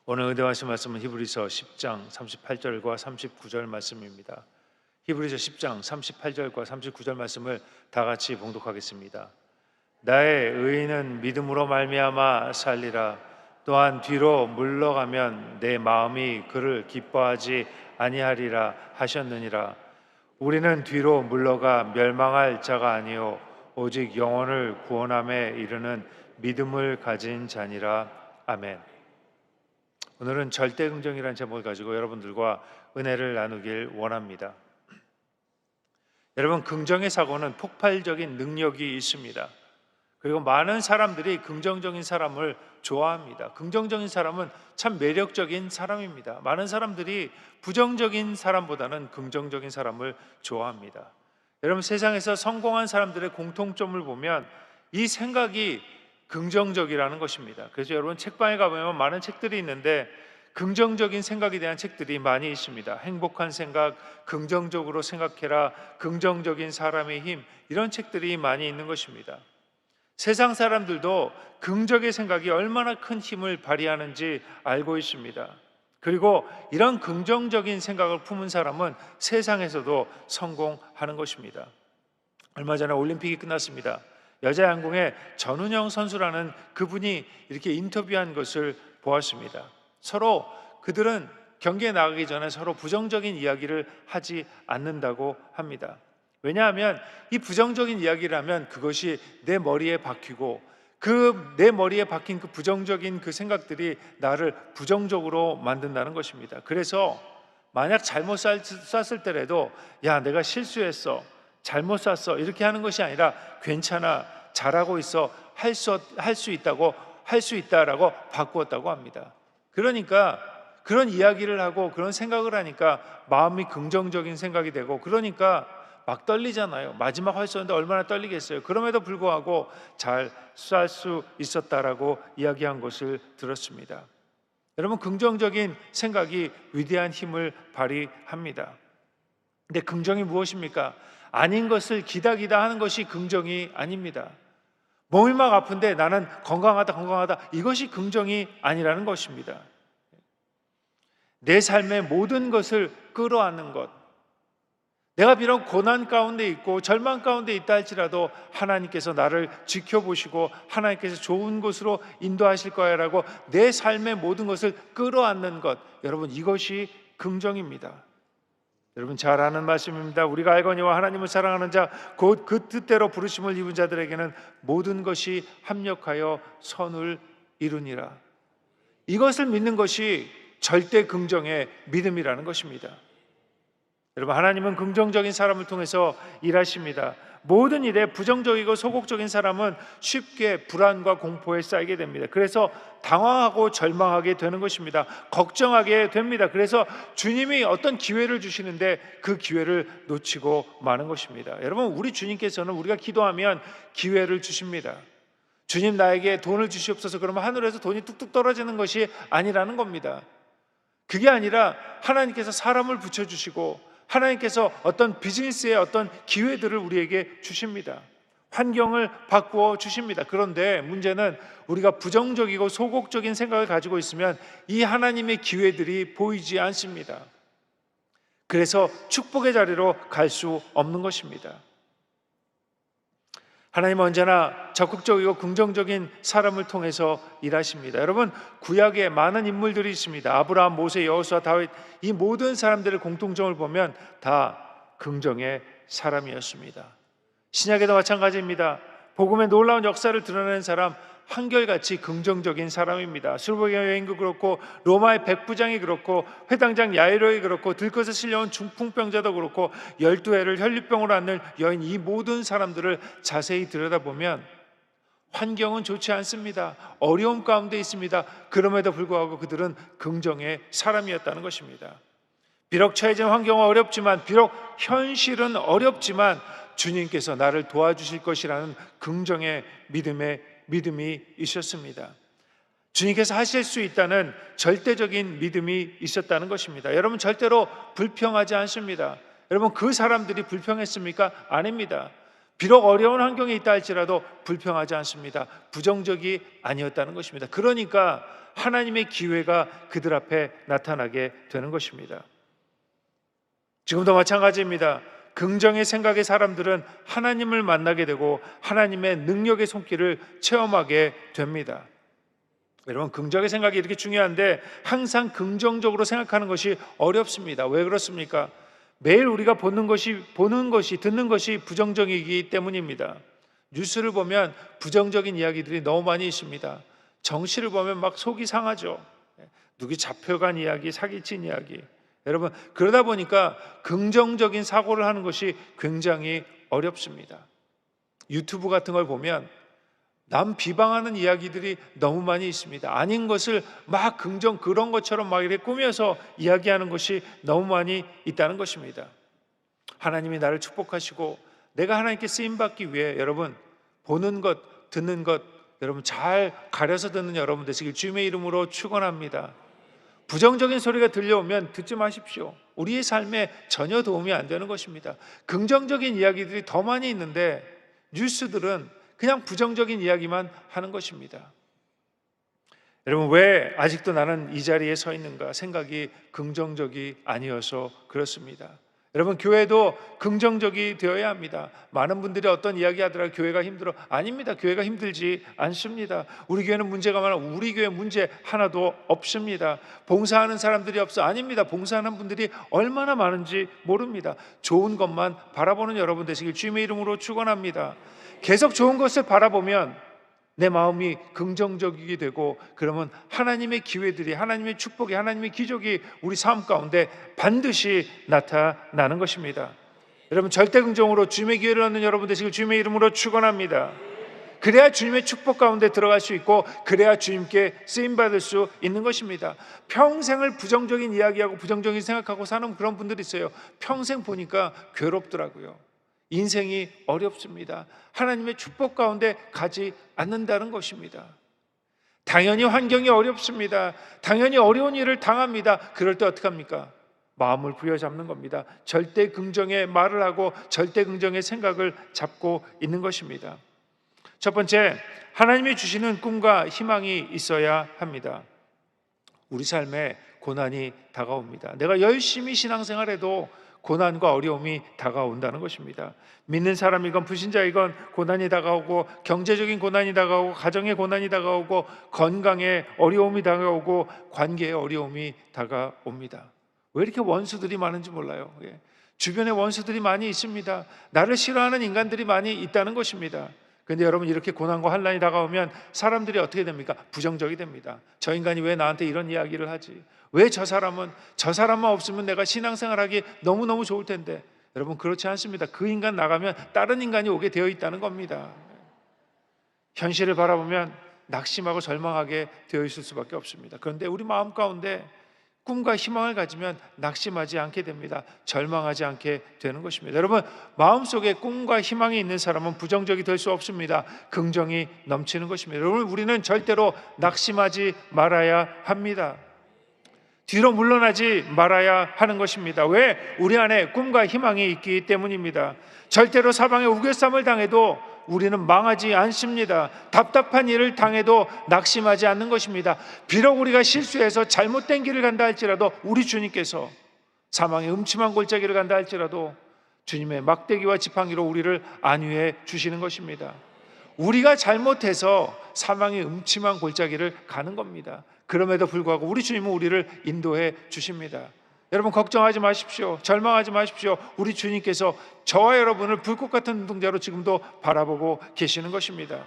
오늘 은혜하신 말씀은 히브리서 10장 38절과 39절 말씀입니다. 히브리서 10장 38절과 39절 말씀을 다 같이 봉독하겠습니다. 나의 의인은 믿음으로 말미암아 살리라. 또한 뒤로 물러가면 내 마음이 그를 기뻐하지 아니하리라 하셨느니라. 우리는 뒤로 물러가 멸망할 자가 아니요 오직 영혼을 구원함에 이르는 믿음을 가진 자니라. 아멘. 오늘은 절대 긍정이라는 제목을 가지고 여러분들과 은혜를 나누길 원합니다. 여러분, 긍정의 사고는 폭발적인 능력이 있습니다. 그리고 많은 사람들이 긍정적인 사람을 좋아합니다. 긍정적인 사람은 참 매력적인 사람입니다. 많은 사람들이 부정적인 사람보다는 긍정적인 사람을 좋아합니다. 여러분, 세상에서 성공한 사람들의 공통점을 보면 이 생각이 긍정적이라는 것입니다. 그래서 여러분, 책방에 가보면 많은 책들이 있는데 긍정적인 생각에 대한 책들이 많이 있습니다. 행복한 생각, 긍정적으로 생각해라, 긍정적인 사람의 힘, 이런 책들이 많이 있는 것입니다. 세상 사람들도 긍정의 생각이 얼마나 큰 힘을 발휘하는지 알고 있습니다. 그리고 이런 긍정적인 생각을 품은 사람은 세상에서도 성공하는 것입니다. 얼마 전에 올림픽이 끝났습니다. 여자 양궁의 전운영 선수라는 그분이 이렇게 인터뷰한 것을 보았습니다. 서로 그들은 경기에 나가기 전에 서로 부정적인 이야기를 하지 않는다고 합니다. 왜냐하면 이 부정적인 이야기를 하면 그것이 내 머리에 박히고 내 머리에 박힌 그 부정적인 그 생각들이 나를 부정적으로 만든다는 것입니다. 그래서 만약 잘못 쐈을 때라도 야, 내가 실수했어, 잘못 쐈어, 이렇게 하는 것이 아니라 괜찮아, 잘하고 있어, 할 수 있다라고 바꾸었다고 합니다. 그러니까 그런 이야기를 하고 그런 생각을 하니까 마음이 긍정적인 생각이 되고, 그러니까 막 떨리잖아요. 마지막 활쏘는데 얼마나 떨리겠어요. 그럼에도 불구하고 잘 쏴 수 있었다라고 이야기한 것을 들었습니다. 여러분, 긍정적인 생각이 위대한 힘을 발휘합니다. 근데 긍정이 무엇입니까? 아닌 것을 기다기다 하는 것이 긍정이 아닙니다. 몸이 막 아픈데 나는 건강하다, 이것이 긍정이 아니라는 것입니다. 내 삶의 모든 것을 끌어안는 것, 내가 비록 고난 가운데 있고 절망 가운데 있다 할지라도 하나님께서 나를 지켜보시고 하나님께서 좋은 곳으로 인도하실 거야라고 내 삶의 모든 것을 끌어안는 것, 여러분, 이것이 긍정입니다. 여러분, 잘 아는 말씀입니다. 우리가 알거니와 하나님을 사랑하는 자 곧 그 뜻대로 부르심을 입은 자들에게는 모든 것이 합력하여 선을 이루니라. 이것을 믿는 것이 절대 긍정의 믿음이라는 것입니다. 여러분, 하나님은 긍정적인 사람을 통해서 일하십니다. 모든 일에 부정적이고 소극적인 사람은 쉽게 불안과 공포에 쌓이게 됩니다. 그래서 당황하고 절망하게 되는 것입니다. 걱정하게 됩니다. 그래서 주님이 어떤 기회를 주시는데 그 기회를 놓치고 마는 것입니다. 여러분, 우리 주님께서는 우리가 기도하면 기회를 주십니다. 주님, 나에게 돈을 주시옵소서. 그러면 하늘에서 돈이 뚝뚝 떨어지는 것이 아니라는 겁니다. 그게 아니라 하나님께서 사람을 붙여주시고 하나님께서 어떤 비즈니스의 어떤 기회들을 우리에게 주십니다. 환경을 바꾸어 주십니다. 그런데 문제는 우리가 부정적이고 소극적인 생각을 가지고 있으면 이 하나님의 기회들이 보이지 않습니다. 그래서 축복의 자리로 갈 수 없는 것입니다. 하나님은 언제나 적극적이고 긍정적인 사람을 통해서 일하십니다. 여러분, 구약에 많은 인물들이 있습니다. 아브라함, 모세, 여호수아, 다윗, 이 모든 사람들의 공통점을 보면 다 긍정의 사람이었습니다. 신약에도 마찬가지입니다. 복음의 놀라운 역사를 드러내는 사람, 한결같이 긍정적인 사람입니다. 술복의 여인도 그렇고 로마의 백부장이 그렇고 회당장 야이로이 그렇고 들것에 실려온 중풍병자도 그렇고 12해를 혈류병으로 앓는 여인, 이 모든 사람들을 자세히 들여다보면 환경은 좋지 않습니다. 어려움 가운데 있습니다. 그럼에도 불구하고 그들은 긍정의 사람이었다는 것입니다. 비록 처해진 환경은 어렵지만, 비록 현실은 어렵지만 주님께서 나를 도와주실 것이라는 긍정의 믿음이 있었습니다. 주님께서 하실 수 있다는 절대적인 믿음이 있었다는 것입니다. 여러분, 절대로 불평하지 않습니다. 여러분, 그 사람들이 불평했습니까? 아닙니다. 비록 어려운 환경에 있다 할지라도 불평하지 않습니다. 부정적이 아니었다는 것입니다. 그러니까 하나님의 기회가 그들 앞에 나타나게 되는 것입니다. 지금도 마찬가지입니다. 긍정의 생각의 사람들은 하나님을 만나게 되고 하나님의 능력의 손길을 체험하게 됩니다. 여러분, 긍정의 생각이 이렇게 중요한데 항상 긍정적으로 생각하는 것이 어렵습니다. 왜 그렇습니까? 매일 우리가 보는 것이, 듣는 것이 부정적이기 때문입니다. 뉴스를 보면 부정적인 이야기들이 너무 많이 있습니다. 정치를 보면 막 속이 상하죠. 누구 잡혀간 이야기, 사기친 이야기. 여러분, 그러다 보니까 긍정적인 사고를 하는 것이 굉장히 어렵습니다. 유튜브 같은 걸 보면 남 비방하는 이야기들이 너무 많이 있습니다. 아닌 것을 막 그런 것처럼 막 이렇게 꾸며서 이야기하는 것이 너무 많이 있다는 것입니다. 하나님이 나를 축복하시고 내가 하나님께 쓰임받기 위해 여러분, 보는 것, 듣는 것 여러분 잘 가려서 듣는 여러분 되시길 주님의 이름으로 축원합니다. 부정적인 소리가 들려오면 듣지 마십시오. 우리의 삶에 전혀 도움이 안 되는 것입니다. 긍정적인 이야기들이 더 많이 있는데 뉴스들은 그냥 부정적인 이야기만 하는 것입니다. 여러분, 왜 아직도 나는 이 자리에 서 있는가 생각이 긍정적이 아니어서 그렇습니다. 여러분, 교회도 긍정적이 되어야 합니다. 많은 분들이 어떤 이야기 하더라도 교회가 힘들어. 아닙니다. 교회가 힘들지 않습니다. 우리 교회는 문제가 많아. 우리 교회 문제 하나도 없습니다. 봉사하는 사람들이 없어. 아닙니다. 봉사하는 분들이 얼마나 많은지 모릅니다. 좋은 것만 바라보는 여러분 되시길 주님의 이름으로 축원합니다. 계속 좋은 것을 바라보면 내 마음이 긍정적이게 되고 그러면 하나님의 기회들이, 하나님의 축복이, 하나님의 기적이 우리 삶 가운데 반드시 나타나는 것입니다. 여러분, 절대 긍정으로 주님의 기회를 얻는 여러분 되시길 주님의 이름으로 축원합니다. 그래야 주님의 축복 가운데 들어갈 수 있고 그래야 주님께 쓰임받을 수 있는 것입니다. 평생을 부정적인 이야기하고 부정적인 생각하고 사는 그런 분들이 있어요. 평생 보니까 괴롭더라고요. 인생이 어렵습니다. 하나님의 축복 가운데 가지 않는다는 것입니다. 당연히 환경이 어렵습니다. 당연히 어려운 일을 당합니다. 그럴 때 어떻게 합니까? 마음을 부여잡는 겁니다. 절대 긍정의 말을 하고 절대 긍정의 생각을 잡고 있는 것입니다. 첫 번째, 하나님이 주시는 꿈과 희망이 있어야 합니다. 우리 삶에 고난이 다가옵니다. 내가 열심히 신앙생활해도 고난과 어려움이 다가온다는 것입니다. 믿는 사람이건 불신자이건 고난이 다가오고 경제적인 고난이 다가오고 가정의 고난이 다가오고 건강에 어려움이 다가오고 관계에 어려움이 다가옵니다. 왜 이렇게 원수들이 많은지 몰라요. 주변에 원수들이 많이 있습니다. 나를 싫어하는 인간들이 많이 있다는 것입니다. 그런데 여러분, 이렇게 고난과 환난이 다가오면 사람들이 어떻게 됩니까? 부정적이 됩니다. 저 인간이 왜 나한테 이런 이야기를 하지? 왜 저 사람만 없으면 내가 신앙생활하기 너무너무 좋을 텐데. 여러분, 그렇지 않습니다. 그 인간 나가면 다른 인간이 오게 되어 있다는 겁니다. 현실을 바라보면 낙심하고 절망하게 되어 있을 수밖에 없습니다. 그런데 우리 마음 가운데 꿈과 희망을 가지면 낙심하지 않게 됩니다. 절망하지 않게 되는 것입니다. 여러분, 마음속에 꿈과 희망이 있는 사람은 부정적이 될 수 없습니다. 긍정이 넘치는 것입니다. 여러분, 우리는 절대로 낙심하지 말아야 합니다. 뒤로 물러나지 말아야 하는 것입니다. 왜? 우리 안에 꿈과 희망이 있기 때문입니다. 절대로 사방에 우겨쌈을 당해도 우리는 망하지 않습니다. 답답한 일을 당해도 낙심하지 않는 것입니다. 비록 우리가 실수해서 잘못된 길을 간다 할지라도 우리 주님께서 사망의 음침한 골짜기를 간다 할지라도 주님의 막대기와 지팡이로 우리를 안위해 주시는 것입니다. 우리가 잘못해서 사망의 음침한 골짜기를 가는 겁니다. 그럼에도 불구하고 우리 주님은 우리를 인도해 주십니다. 여러분, 걱정하지 마십시오. 절망하지 마십시오. 우리 주님께서 저와 여러분을 불꽃 같은 눈동자로 지금도 바라보고 계시는 것입니다.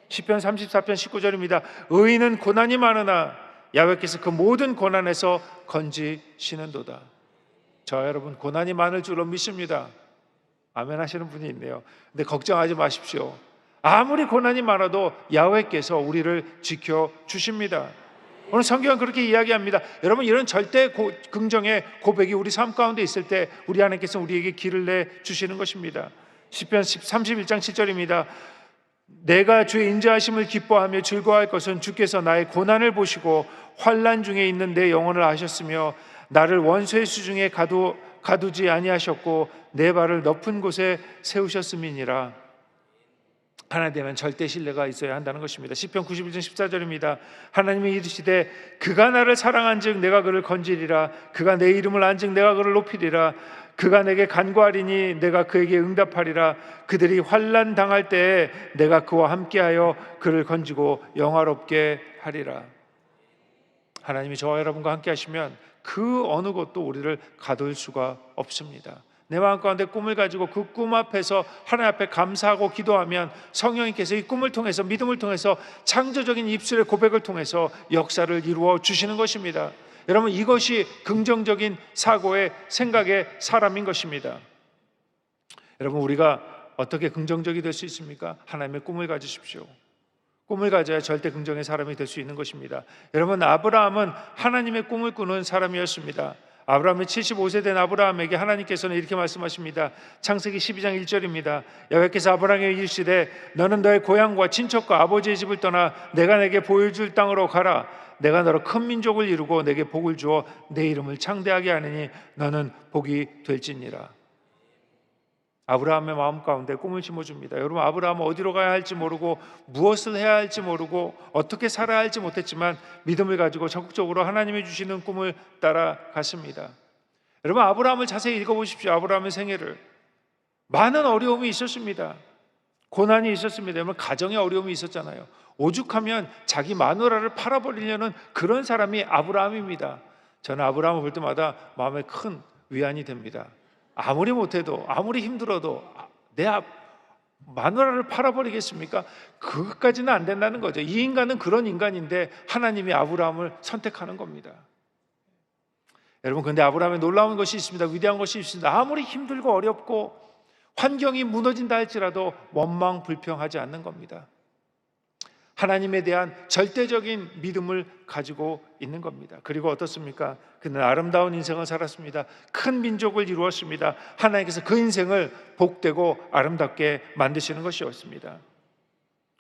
시편 34편 19절입니다. 의인은 고난이 많으나 야훼께서 그 모든 고난에서 건지시는도다. 저와 여러분, 고난이 많을 줄로 믿습니다. 아멘 하시는 분이 있네요. 근데 걱정하지 마십시오. 아무리 고난이 많아도 야훼께서 우리를 지켜주십니다. 오늘 성경은 그렇게 이야기합니다. 여러분, 이런 절대 긍정의 고백이 우리 삶 가운데 있을 때 우리 하나님께서 우리에게 길을 내주시는 것입니다. 시편 31장 7절입니다. 내가 주의 인자하심을 기뻐하며 즐거워할 것은 주께서 나의 고난을 보시고 환난 중에 있는 내 영혼을 아셨으며 나를 원수의 수중에 가두지 아니하셨고 내 발을 높은 곳에 세우셨음이니라. 하나님에 대한 절대 신뢰가 있어야 한다는 것입니다. 시편 91편 14절입니다. 하나님이 이르시되 그가 나를 사랑한즉 내가 그를 건지리라. 그가 내 이름을 안즉 내가 그를 높이리라. 그가 내게 간구하리니 내가 그에게 응답하리라. 그들이 환난 당할 때에 내가 그와 함께하여 그를 건지고 영화롭게 하리라. 하나님이 저와 여러분과 함께 하시면 그 어느 것도 우리를 가둘 수가 없습니다. 내 마음 가운데 꿈을 가지고 그 꿈 앞에서 하나님 앞에 감사하고 기도하면 성령님께서 이 꿈을 통해서, 믿음을 통해서, 창조적인 입술의 고백을 통해서 역사를 이루어 주시는 것입니다. 여러분, 이것이 긍정적인 사고의 생각의 사람인 것입니다. 여러분, 우리가 어떻게 긍정적이 될 수 있습니까? 하나님의 꿈을 가지십시오. 꿈을 가져야 절대 긍정의 사람이 될 수 있는 것입니다. 여러분, 아브라함은 하나님의 꿈을 꾸는 사람이었습니다. 아브라함이 75세 된 아브라함에게 하나님께서는 이렇게 말씀하십니다. 창세기 12장 1절입니다. 여호와께서 아브라함에게 이르시되 너는 너의 고향과 친척과 아버지의 집을 떠나 내가 내게 보여줄 땅으로 가라. 내가 너로 큰 민족을 이루고 내게 복을 주어 내 이름을 창대하게 하느니 너는 복이 될지니라. 아브라함의 마음 가운데 꿈을 심어줍니다. 여러분, 아브라함은 어디로 가야 할지 모르고 무엇을 해야 할지 모르고 어떻게 살아야 할지 못했지만 믿음을 가지고 적극적으로 하나님이 주시는 꿈을 따라갔습니다. 여러분, 아브라함을 자세히 읽어보십시오. 아브라함의 생애를. 많은 어려움이 있었습니다. 고난이 있었습니다. 여러분, 가정에 어려움이 있었잖아요. 오죽하면 자기 마누라를 팔아버리려는 그런 사람이 아브라함입니다. 저는 아브라함을 볼 때마다 마음에 큰 위안이 됩니다. 아무리 못해도, 아무리 힘들어도 내 마누라를 팔아버리겠습니까? 그것까지는 안 된다는 거죠. 이 인간은 그런 인간인데 하나님이 아브라함을 선택하는 겁니다. 여러분, 근데 아브라함에 놀라운 것이 있습니다. 위대한 것이 있습니다. 아무리 힘들고 어렵고 환경이 무너진다 할지라도 원망 불평하지 않는 겁니다. 하나님에 대한 절대적인 믿음을 가지고 있는 겁니다. 그리고 어떻습니까? 그는 아름다운 인생을 살았습니다. 큰 민족을 이루었습니다. 하나님께서 그 인생을 복되고 아름답게 만드시는 것이었습니다.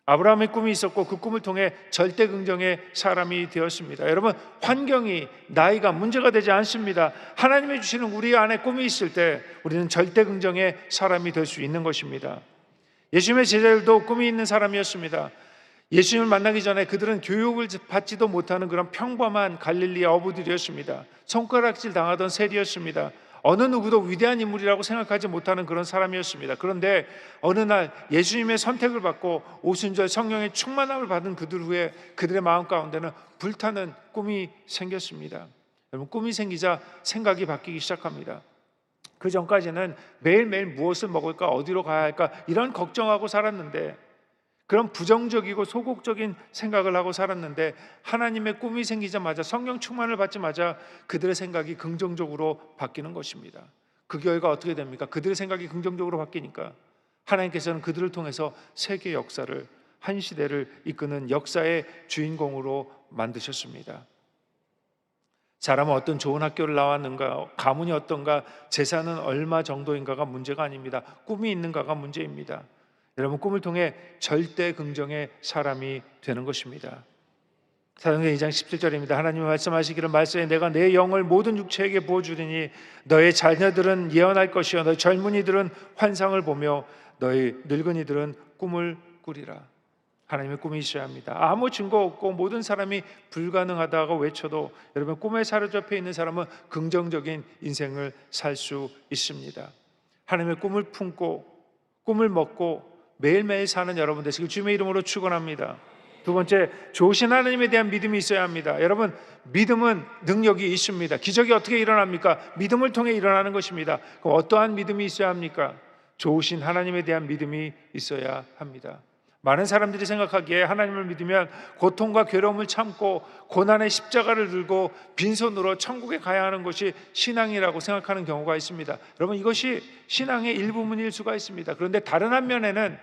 아브라함의 꿈이 있었고 그 꿈을 통해 절대 긍정의 사람이 되었습니다. 여러분, 환경이, 나이가 문제가 되지 않습니다. 하나님이 주시는 우리 안에 꿈이 있을 때 우리는 절대 긍정의 사람이 될 수 있는 것입니다. 예수님의 제자들도 꿈이 있는 사람이었습니다. 예수님을 만나기 전에 그들은 교육을 받지도 못하는 그런 평범한 갈릴리 어부들이었습니다. 손가락질 당하던 세리였습니다. 어느 누구도 위대한 인물이라고 생각하지 못하는 그런 사람이었습니다. 그런데 어느 날 예수님의 선택을 받고 오순절 성령의 충만함을 받은 그들 후에 그들의 마음 가운데는 불타는 꿈이 생겼습니다. 여러분, 꿈이 생기자 생각이 바뀌기 시작합니다. 그 전까지는 매일매일 무엇을 먹을까, 어디로 가야 할까 이런 걱정하고 살았는데, 그런 부정적이고 소극적인 생각을 하고 살았는데, 하나님의 꿈이 생기자마자, 성령 충만을 받자마자 그들의 생각이 긍정적으로 바뀌는 것입니다. 그 결과 어떻게 됩니까? 그들의 생각이 긍정적으로 바뀌니까 하나님께서는 그들을 통해서 세계 역사를, 한 시대를 이끄는 역사의 주인공으로 만드셨습니다. 사람은 어떤 좋은 학교를 나왔는가, 가문이 어떤가, 재산은 얼마 정도인가가 문제가 아닙니다. 꿈이 있는가가 문제입니다. 여러분, 꿈을 통해 절대 긍정의 사람이 되는 것입니다. 사도행전 2장 17절입니다. 하나님이 말씀하시기를 말씀에 내가 내 영을 모든 육체에게 부어주리니 너의 자녀들은 예언할 것이요 너희 젊은이들은 환상을 보며 너희 늙은이들은 꿈을 꾸리라. 하나님의 꿈이 있어야 합니다. 아무 증거 없고 모든 사람이 불가능하다고 외쳐도 여러분, 꿈에 사로잡혀 있는 사람은 긍정적인 인생을 살 수 있습니다. 하나님의 꿈을 품고 꿈을 먹고 매일매일 사는 여러분 되시길 주님의 이름으로 축원합니다. 두 번째, 좋으신 하나님에 대한 믿음이 있어야 합니다. 여러분, 믿음은 능력이 있습니다. 기적이 어떻게 일어납니까? 믿음을 통해 일어나는 것입니다. 그럼 어떠한 믿음이 있어야 합니까? 좋으신 하나님에 대한 믿음이 있어야 합니다. 많은 사람들이 생각하기에 하나님을 믿으면 고통과 괴로움을 참고 고난의 십자가를 들고 빈손으로 천국에 가야 하는 것이 신앙이라고 생각하는 경우가 있습니다. 여러분, 이것이 신앙의 일부분일 수가 있습니다. 그런데 다른 한면에는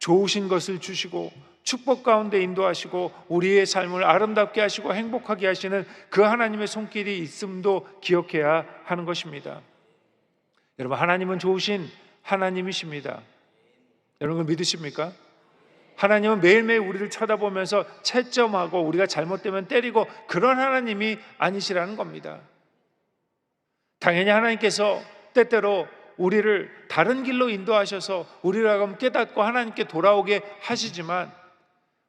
좋으신 것을 주시고 축복 가운데 인도하시고 우리의 삶을 아름답게 하시고 행복하게 하시는 그 하나님의 손길이 있음도 기억해야 하는 것입니다. 여러분, 하나님은 좋으신 하나님이십니다. 여러분, 믿으십니까? 하나님은 매일매일 우리를 쳐다보면서 채점하고 우리가 잘못되면 때리고 그런 하나님이 아니시라는 겁니다. 당연히 하나님께서 때때로 우리를 다른 길로 인도하셔서 우리를 깨닫고 하나님께 돌아오게 하시지만,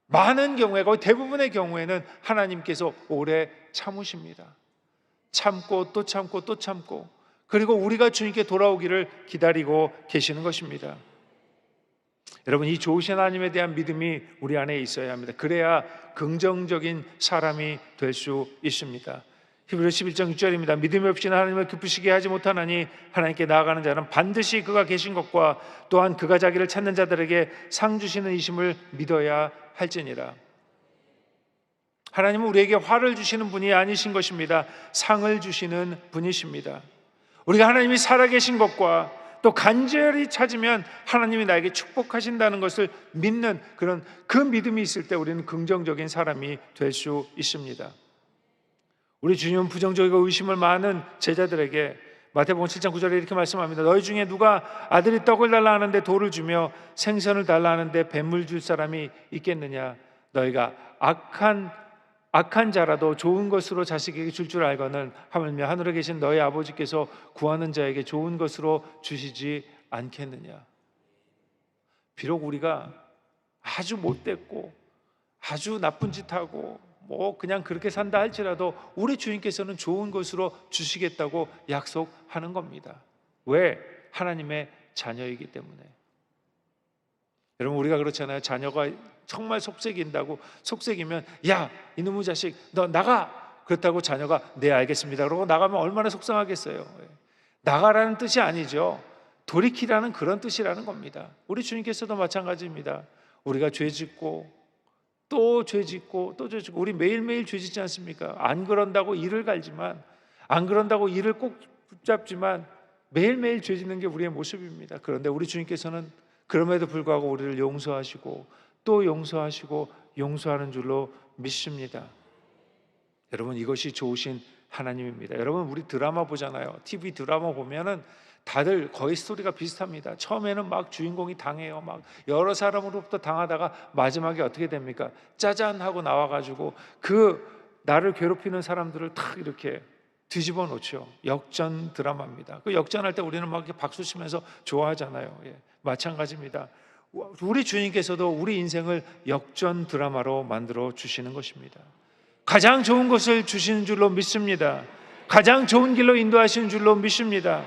많은 경우에, 거의 대부분의 경우에는 하나님께서 오래 참으십니다. 참고 또 참고 또 참고, 그리고 우리가 주님께 돌아오기를 기다리고 계시는 것입니다. 여러분, 이 좋으신 하나님에 대한 믿음이 우리 안에 있어야 합니다. 그래야 긍정적인 사람이 될 수 있습니다. 히브리서 11장 6절입니다. 믿음이 없이는 하나님을 기쁘시게 하지 못하나니 하나님께 나아가는 자는 반드시 그가 계신 것과 또한 그가 자기를 찾는 자들에게 상 주시는 이심을 믿어야 할지니라. 하나님은 우리에게 화를 주시는 분이 아니신 것입니다. 상을 주시는 분이십니다. 우리가 하나님이 살아계신 것과 또 간절히 찾으면 하나님이 나에게 축복하신다는 것을 믿는 그 믿음이 있을 때 우리는 긍정적인 사람이 될 수 있습니다. 우리 주님은 부정적이고 의심을 많은 제자들에게 마태복음 7장 9절에 이렇게 말씀합니다. 너희 중에 누가 아들이 떡을 달라 하는데 돌을 주며 생선을 달라 하는데 뱀을 줄 사람이 있겠느냐? 너희가 악한 자라도 좋은 것으로 자식에게 줄 알거늘 하물며 하늘에 계신 너희 아버지께서 구하는 자에게 좋은 것으로 주시지 않겠느냐? 비록 우리가 아주 못됐고 아주 나쁜 짓 하고 그냥 그렇게 산다 할지라도 우리 주님께서는 좋은 것으로 주시겠다고 약속하는 겁니다. 왜? 하나님의 자녀이기 때문에. 여러분, 우리가 그렇잖아요. 자녀가 정말 속삭인다고, 속삭이면 야 이놈의 자식 너 나가, 그렇다고 자녀가 네 알겠습니다 그러고 나가면 얼마나 속상하겠어요. 나가라는 뜻이 아니죠. 돌이키라는 그런 뜻이라는 겁니다. 우리 주님께서도 마찬가지입니다. 우리가 죄짓고 또 죄짓고 또 죄짓고, 우리 매일매일 죄짓지 않습니까? 안 그런다고 이를 갈지만, 안 그런다고 이를 꼭 붙잡지만 매일매일 죄짓는 게 우리의 모습입니다. 그런데 우리 주님께서는 그럼에도 불구하고 우리를 용서하시고 또 용서하시고 용서하는 줄로 믿습니다. 여러분, 이것이 좋으신 하나님입니다. 여러분, 우리 드라마 보잖아요. TV 드라마 보면은 다들 거의 스토리가 비슷합니다. 처음에는 막 주인공이 당해요. 막 여러 사람으로부터 당하다가 마지막에 어떻게 됩니까? 짜잔 하고 나와가지고 나를 괴롭히는 사람들을 탁 이렇게 뒤집어 놓죠. 역전 드라마입니다. 그 역전할 때 우리는 막 이렇게 박수 치면서 좋아하잖아요. 마찬가지입니다. 우리 주님께서도 우리 인생을 역전 드라마로 만들어 주시는 것입니다. 가장 좋은 것을 주시는 줄로 믿습니다. 가장 좋은 길로 인도하시는 줄로 믿습니다.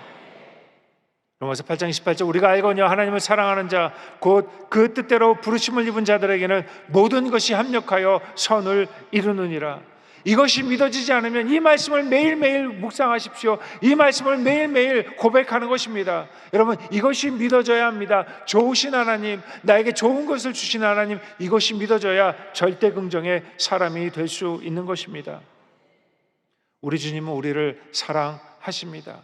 로마서 8장 28절 우리가 알거니와 하나님을 사랑하는 자 곧 그 뜻대로 부르심을 입은 자들에게는 모든 것이 합력하여 선을 이루느니라. 이것이 믿어지지 않으면 이 말씀을 매일매일 묵상하십시오. 이 말씀을 매일매일 고백하는 것입니다. 여러분, 이것이 믿어져야 합니다. 좋으신 하나님, 나에게 좋은 것을 주신 하나님, 이것이 믿어져야 절대 긍정의 사람이 될 수 있는 것입니다. 우리 주님은 우리를 사랑하십니다.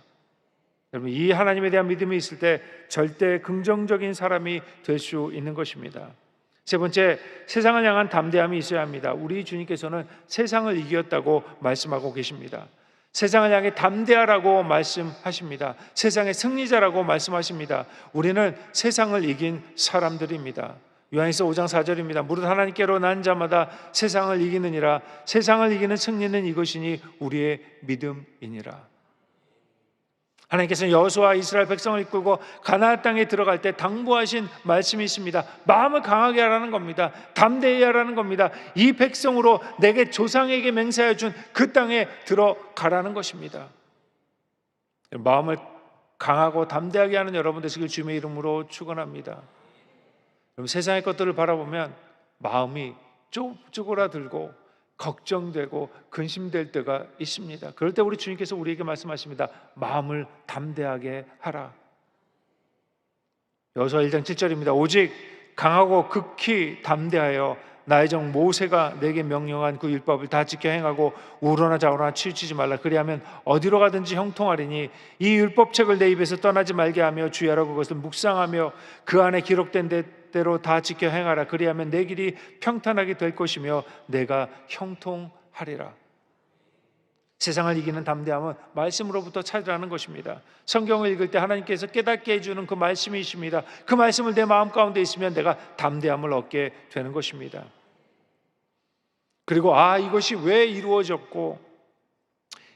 여러분, 이 하나님에 대한 믿음이 있을 때 절대 긍정적인 사람이 될 수 있는 것입니다. 세 번째, 세상을 향한 담대함이 있어야 합니다. 우리 주님께서는 세상을 이겼다고 말씀하고 계십니다. 세상을 향해 담대하라고 말씀하십니다. 세상의 승리자라고 말씀하십니다. 우리는 세상을 이긴 사람들입니다. 요한일서 5장 4절입니다. 무릇 하나님께로 난 자마다 세상을 이기느니라. 세상을 이기는 승리는 이것이니 우리의 믿음이니라. 하나님께서는 여호수아 이스라엘 백성을 이끌고 가나안 땅에 들어갈 때 당부하신 말씀이 있습니다. 마음을 강하게 하라는 겁니다. 담대히 하라는 겁니다. 이 백성으로 내게 조상에게 맹세하여 준 그 땅에 들어가라는 것입니다. 마음을 강하고 담대하게 하는 여러분 되시길 주님의 이름으로 축원합니다. 세상의 것들을 바라보면 마음이 쪼그라들고 걱정되고 근심될 때가 있습니다. 그럴 때 우리 주님께서 우리에게 말씀하십니다. 마음을 담대하게 하라. 여호수아 1장 7절입니다. 오직 강하고 극히 담대하여 나의 종 모세가 내게 명령한 그 율법을 다 지켜 행하고 우로나 좌우로나 치우치지 말라. 그리하면 어디로 가든지 형통하리니 이 율법책을 내 입에서 떠나지 말게 하며 주야로 그것을 묵상하며 그 안에 기록된 대로 다 지켜 행하라. 그리하면 내 길이 평탄하게 될 것이며 내가 형통하리라. 세상을 이기는 담대함은 말씀으로부터 찾으라는 것입니다. 성경을 읽을 때 하나님께서 깨닫게 해주는 그 말씀이 있습니다. 그 말씀을 내 마음 가운데 있으면 내가 담대함을 얻게 되는 것입니다. 그리고 이것이 왜 이루어졌고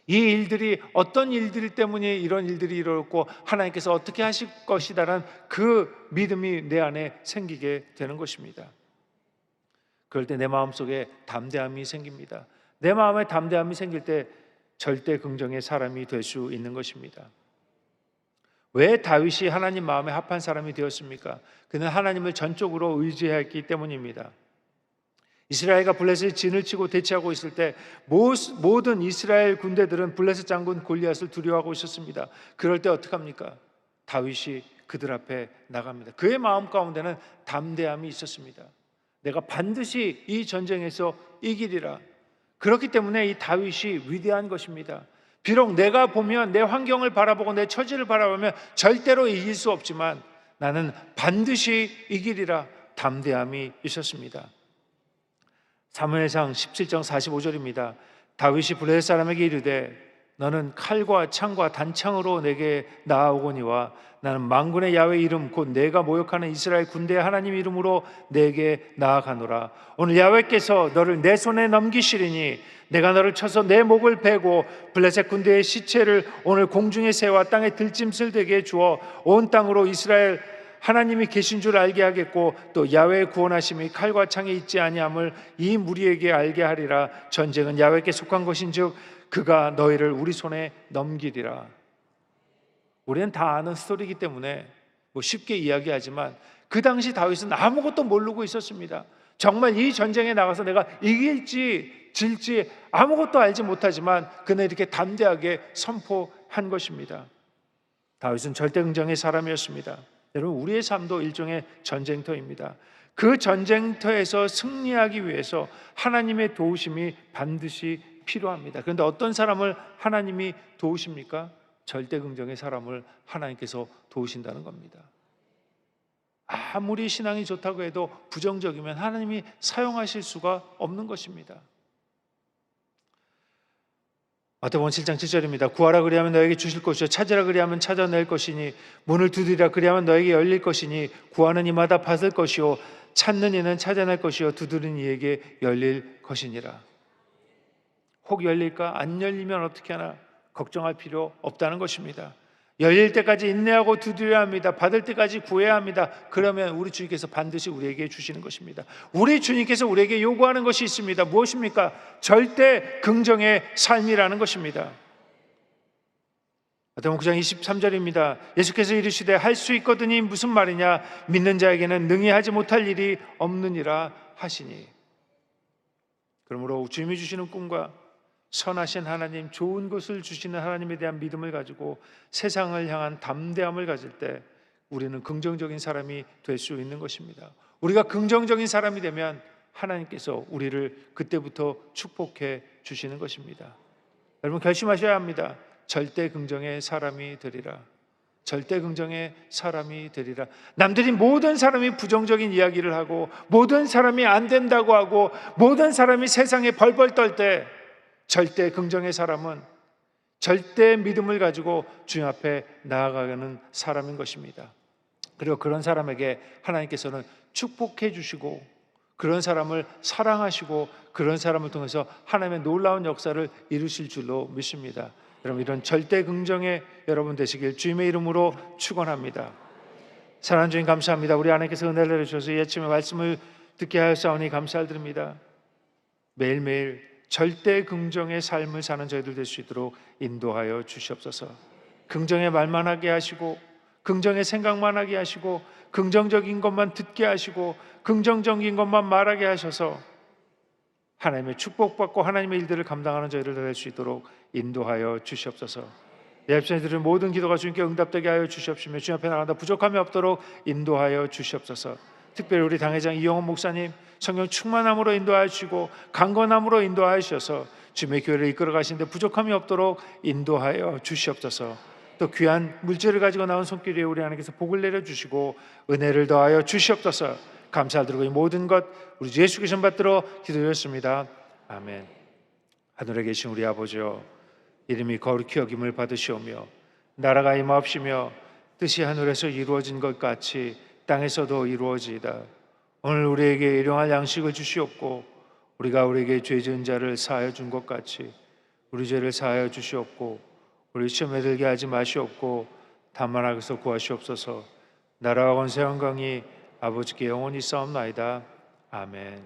이 일들이 어떤 일들 때문에 이런 일들이 일어났고 하나님께서 어떻게 하실 것이다라는 그 믿음이 내 안에 생기게 되는 것입니다. 그럴 때 내 마음속에 담대함이 생깁니다. 내 마음에 담대함이 생길 때 절대 긍정의 사람이 될 수 있는 것입니다. 왜 다윗이 하나님 마음에 합한 사람이 되었습니까? 그는 하나님을 전적으로 의지했기 때문입니다. 이스라엘과 블레셋이 진을 치고 대치하고 있을 때 모든 이스라엘 군대들은 블레셋 장군 골리앗을 두려워하고 있었습니다. 그럴 때 어떡합니까? 다윗이 그들 앞에 나갑니다. 그의 마음 가운데는 담대함이 있었습니다. 내가 반드시 이 전쟁에서 이기리라. 그렇기 때문에 이 다윗이 위대한 것입니다. 비록 내가 보면 내 환경을 바라보고 내 처지를 바라보면 절대로 이길 수 없지만 나는 반드시 이기리라 담대함이 있었습니다. 사무엘상 17장 45절입니다. 다윗이 블레셋 사람에게 이르되 너는 칼과 창과 단창으로 내게 나아오거니와 나는 만군의 야훼 이름 곧 내가 모욕하는 이스라엘 군대의 하나님 이름으로 내게 나아가노라. 오늘 야훼께서 너를 내 손에 넘기시리니 내가 너를 쳐서 내 목을 베고 블레셋 군대의 시체를 오늘 공중의 새와 땅의 들짐승 되게 주어 온 땅으로 이스라엘 하나님이 계신 줄 알게 하겠고 또 야훼의 구원하심이 칼과 창에 있지 아니함을 이 무리에게 알게 하리라. 전쟁은 야훼께 속한 것인즉 그가 너희를 우리 손에 넘기리라. 우리는 다 아는 스토리이기 때문에 쉽게 이야기하지만 그 당시 다윗은 아무것도 모르고 있었습니다. 정말 이 전쟁에 나가서 내가 이길지 질지 아무것도 알지 못하지만 그는 이렇게 담대하게 선포한 것입니다. 다윗은 절대 긍정의 사람이었습니다. 여러분, 우리의 삶도 일종의 전쟁터입니다. 그 전쟁터에서 승리하기 위해서 하나님의 도우심이 반드시 필요합니다. 그런데 어떤 사람을 하나님이 도우십니까? 절대 긍정의 사람을 하나님께서 도우신다는 겁니다. 아무리 신앙이 좋다고 해도 부정적이면 하나님이 사용하실 수가 없는 것입니다. 마태복음 7장 7절입니다. 구하라 그리하면 너에게 주실 것이요 찾으라 그리하면 찾아낼 것이니 문을 두드리라 그리하면 너에게 열릴 것이니 구하는 이마다 받을 것이요 찾는 이는 찾아낼 것이요 두드리는 이에게 열릴 것이니라. 혹 열릴까? 안 열리면 어떻게 하나? 걱정할 필요 없다는 것입니다. 열릴 때까지 인내하고 두드려야 합니다. 받을 때까지 구해야 합니다. 그러면 우리 주님께서 반드시 우리에게 주시는 것입니다. 우리 주님께서 우리에게 요구하는 것이 있습니다. 무엇입니까? 절대 긍정의 삶이라는 것입니다. 마태복음 9장 23절입니다. 예수께서 이르시되 할 수 있거든이 무슨 말이냐? 믿는 자에게는 능히 하지 못할 일이 없느니라 하시니. 그러므로 주님이 주시는 꿈과 선하신 하나님, 좋은 것을 주시는 하나님에 대한 믿음을 가지고 세상을 향한 담대함을 가질 때 우리는 긍정적인 사람이 될 수 있는 것입니다. 우리가 긍정적인 사람이 되면 하나님께서 우리를 그때부터 축복해 주시는 것입니다. 여러분, 결심하셔야 합니다. 절대 긍정의 사람이 되리라. 절대 긍정의 사람이 되리라. 남들이 모든 사람이 부정적인 이야기를 하고 모든 사람이 안 된다고 하고 모든 사람이 세상에 벌벌 떨 때 절대 긍정의 사람은 절대 믿음을 가지고 주님 앞에 나아가는 사람인 것입니다. 그리고 그런 사람에게 하나님께서는 축복해 주시고 그런 사람을 사랑하시고 그런 사람을 통해서 하나님의 놀라운 역사를 이루실 줄로 믿습니다. 여러분, 이런 절대 긍정의 여러분 되시길 주님의 이름으로 축원합니다. 사랑하는 주님 감사합니다. 우리 하나님께서 은혜를 내주셔서 이 아침에 말씀을 듣게 하였사오니 감사드립니다. 매일매일 절대 긍정의 삶을 사는 저희들 될 수 있도록 인도하여 주시옵소서. 긍정의 말만 하게 하시고 긍정의 생각만 하게 하시고 긍정적인 것만 듣게 하시고 긍정적인 것만 말하게 하셔서 하나님의 축복받고 하나님의 일들을 감당하는 저희들 될 수 있도록 인도하여 주시옵소서. 내 앞에 드리는 모든 기도가 주님께 응답되게 하여 주시옵시며 주님 앞에 나간다 부족함이 없도록 인도하여 주시옵소서. 특별히 우리 당회장 이영원 목사님 성령 충만함으로 인도하여 주시고 강건함으로 인도하여 주셔서 주님의 교회를 이끌어 가시는데 부족함이 없도록 인도하여 주시옵소서. 또 귀한 물질을 가지고 나온 손길 위에 우리 하나님께서 복을 내려주시고 은혜를 더하여 주시옵소서. 감사드리고 이 모든 것 우리 주 예수 그리스도 받들어 기도드렸습니다. 아멘. 하늘에 계신 우리 아버지여, 이름이 거룩히 여김을 받으시오며 나라가 임하옵시며 뜻이 하늘에서 이루어진 것 같이 땅에서도 이루어지이다. 오늘 우리에게 일용할 양식을 주시옵고 우리가 우리에게 죄 지은 자를 사하여 준 것 같이 우리 죄를 사하여 주시옵고 우리 시험에 들게 하지 마시옵고 다만 악에서 구하시옵소서. 나라와 권세 영광이 아버지께 영원히 싸움나이다. 아멘.